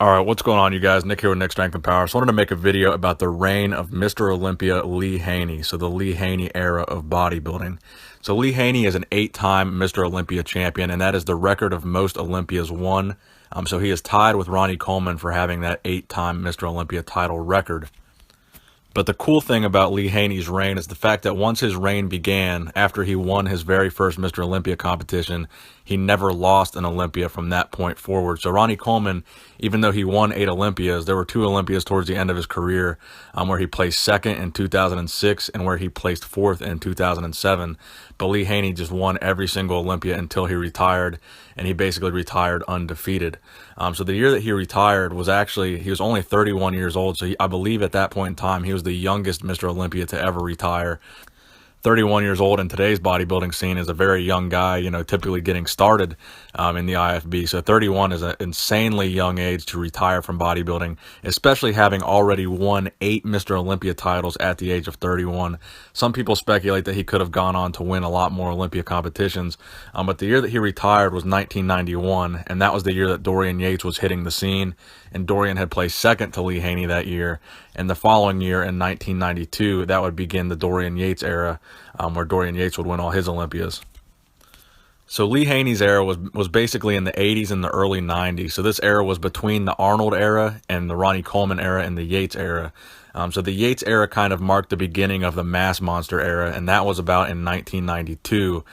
All right, what's going on, you guys? Nick here with Nick Strength and Power. I just wanted to make a video about the reign of Mr. Olympia Lee Haney, so the Lee Haney era of bodybuilding. So Lee Haney is an 8-time Mr. Olympia champion, and that is the record of most Olympias won. So he is tied with Ronnie Coleman for having that 8-time Mr. Olympia title record. But the cool thing about Lee Haney's reign is the fact that once his reign began, after he won his very first Mr. Olympia competition, he never lost an Olympia from that point forward. So Ronnie Coleman, even though he won 8 Olympias, there were 2 Olympias towards the end of his career where he placed second in 2006 and where he placed fourth in 2007. But Lee Haney just won every single Olympia until he retired, and he basically retired undefeated. So the year that he retired was actually, he was only 31 years old. So I believe at that point in time, he was the youngest Mr. Olympia to ever retire. 31 years old in today's bodybuilding scene is a very young guy, typically getting started in the IFB. So 31 is an insanely young age to retire from bodybuilding, especially having already won 8 Mr. Olympia titles at the age of 31. Some people speculate that he could have gone on to win a lot more Olympia competitions, but the year that he retired was 1991, and that was the year that Dorian Yates was hitting the scene, and Dorian had placed second to Lee Haney that year. And the following year in 1992, that would begin the Dorian Yates era, where Dorian Yates would win all his Olympias. So Lee Haney's era was basically in the 80s and the early 90s. So this era was between the Arnold era and the Ronnie Coleman era and the Yates era. So the Yates era kind of marked the beginning of the mass monster era, and that was about in 1992.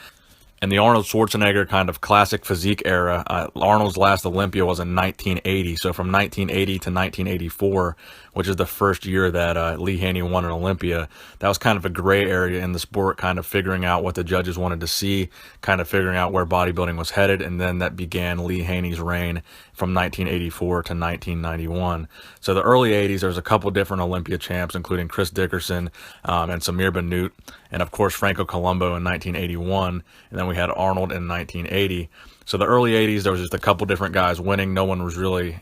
And the Arnold Schwarzenegger kind of classic physique era, Arnold's last Olympia was in 1980. So from 1980 to 1984, which is the first year that Lee Haney won an Olympia, that was kind of a gray area in the sport, kind of figuring out what the judges wanted to see, kind of figuring out where bodybuilding was headed, and then that began Lee Haney's reign from 1984 to 1991. So the early 80s, there was a couple different Olympia champs, including Chris Dickerson and Samir Bannout, and of course Franco Columbu in 1981, and then we had Arnold in 1980. So the early 80s, there was just a couple different guys winning. No one was really,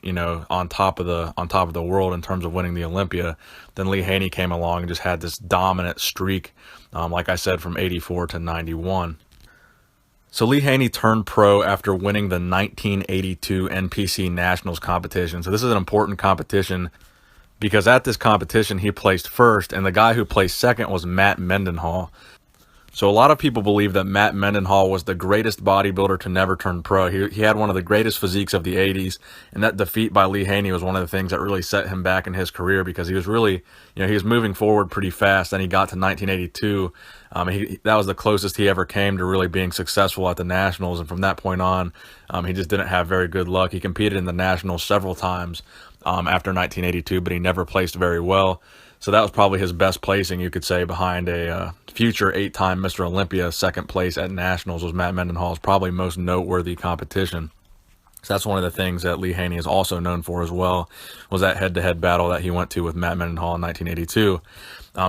on top of the world in terms of winning the Olympia. Then Lee Haney came along and just had this dominant streak, like I said, from 84 to 91. So Lee Haney turned pro after winning the 1982 NPC Nationals competition. So this is an important competition because at this competition, he placed first, and the guy who placed second was Matt Mendenhall. So a lot of people believe that Matt Mendenhall was the greatest bodybuilder to never turn pro. He had one of the greatest physiques of the 80s, and that defeat by Lee Haney was one of the things that really set him back in his career because he was really, he was moving forward pretty fast. Then he got to 1982. That was the closest he ever came to really being successful at the Nationals, and from that point on, he just didn't have very good luck. He competed in the Nationals several times after 1982, but he never placed very well. So that was probably his best placing, you could say, behind a future 8-time Mr. Olympia. Second place at Nationals was Matt Mendenhall's probably most noteworthy competition. So that's one of the things that Lee Haney is also known for as well, was that head-to-head battle that he went to with Matt Mendenhall in 1982.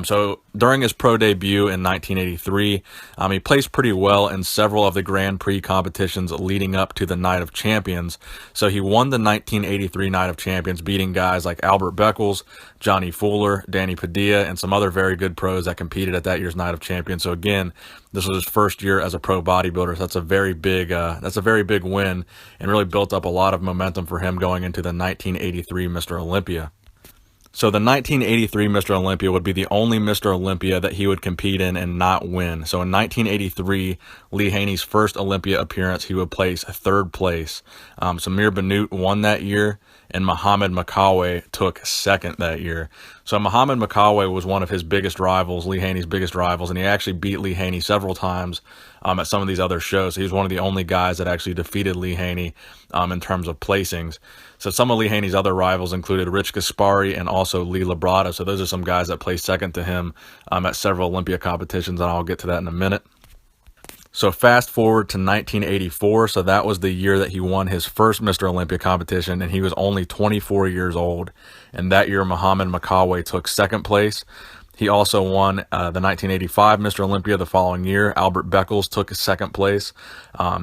So during his pro debut in 1983, he placed pretty well in several of the Grand Prix competitions leading up to the Night of Champions. So he won the 1983 Night of Champions, beating guys like Albert Beckles, Johnny Fuller, Danny Padilla, and some other very good pros that competed at that year's Night of Champions. So again, this was his first year as a pro bodybuilder. So that's a very big win, and really built up a lot of momentum for him going into the 1983 Mr. Olympia. So the 1983 Mr. Olympia would be the only Mr. Olympia that he would compete in and not win. So in 1983, Lee Haney's first Olympia appearance, he would place 3rd place. Samir Bannout won that year, and Muhammad Makawe took 2nd that year. So Muhammad Makawe was one of his biggest rivals, Lee Haney's biggest rivals, and he actually beat Lee Haney several times at some of these other shows. He was one of the only guys that actually defeated Lee Haney in terms of placings. So some of Lee Haney's other rivals included Rich Gaspari and also Lee Labrada. So those are some guys that placed second to him at several Olympia competitions, and I'll get to that in a minute. So fast forward to 1984, so that was the year that he won his first Mr. Olympia competition, and he was only 24 years old. And that year, Muhammad Makawe took 2nd place. He also won the 1985 Mr. Olympia the following year. Albert Beckles took 2nd place.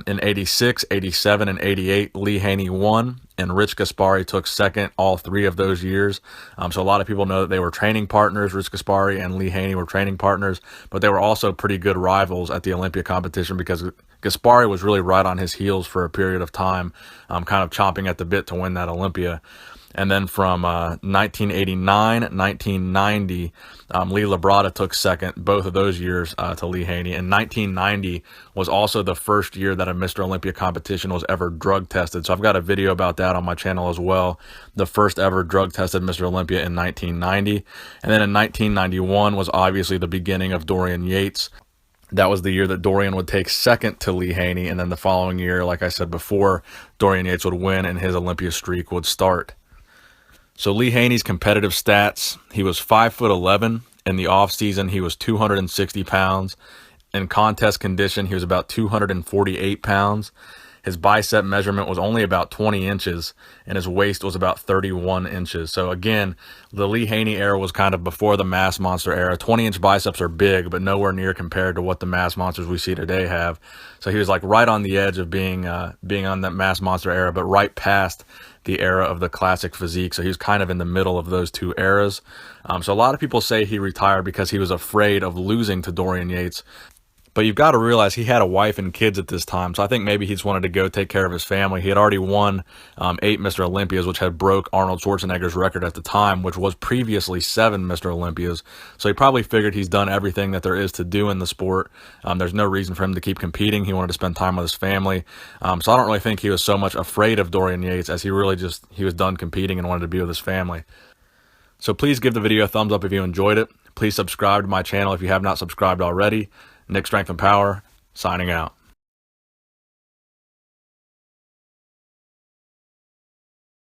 In 86, 87, and 88, Lee Haney won, and Rich Gaspari took 2nd all 3 of those years. So a lot of people know that they were training partners. Rich Gaspari and Lee Haney were training partners, but they were also pretty good rivals at the Olympia competition because Gaspari was really right on his heels for a period of time, kind of chomping at the bit to win that Olympia. And then from 1989, 1990, Lee Labrada took second, both of those years to Lee Haney. And 1990 was also the first year that a Mr. Olympia competition was ever drug tested. So I've got a video about that on my channel as well. The first ever drug tested Mr. Olympia in 1990. And then in 1991 was obviously the beginning of Dorian Yates. That was the year that Dorian would take second to Lee Haney. And then the following year, like I said before, Dorian Yates would win and his Olympia streak would start. So Lee Haney's competitive stats, he was 5'11". In the off season, he was 260 pounds. In contest condition, he was about 248 pounds. His bicep measurement was only about 20 inches, and his waist was about 31 inches. So again, the Lee Haney era was kind of before the mass monster era. 20-inch biceps are big, but nowhere near compared to what the mass monsters we see today have. So he was like right on the edge of being on that mass monster era, but right past the era of the classic physique. So he was kind of in the middle of those two eras. So a lot of people say he retired because he was afraid of losing to Dorian Yates. But you've got to realize he had a wife and kids at this time. So I think maybe he just wanted to go take care of his family. He had already won 8 Mr. Olympias, which had broke Arnold Schwarzenegger's record at the time, which was previously 7 Mr. Olympias. So he probably figured he's done everything that there is to do in the sport. There's no reason for him to keep competing. He wanted to spend time with his family. So I don't really think he was so much afraid of Dorian Yates as he was done competing and wanted to be with his family. So please give the video a thumbs up if you enjoyed it. Please subscribe to my channel if you have not subscribed already. Nick Strength and Power, signing out.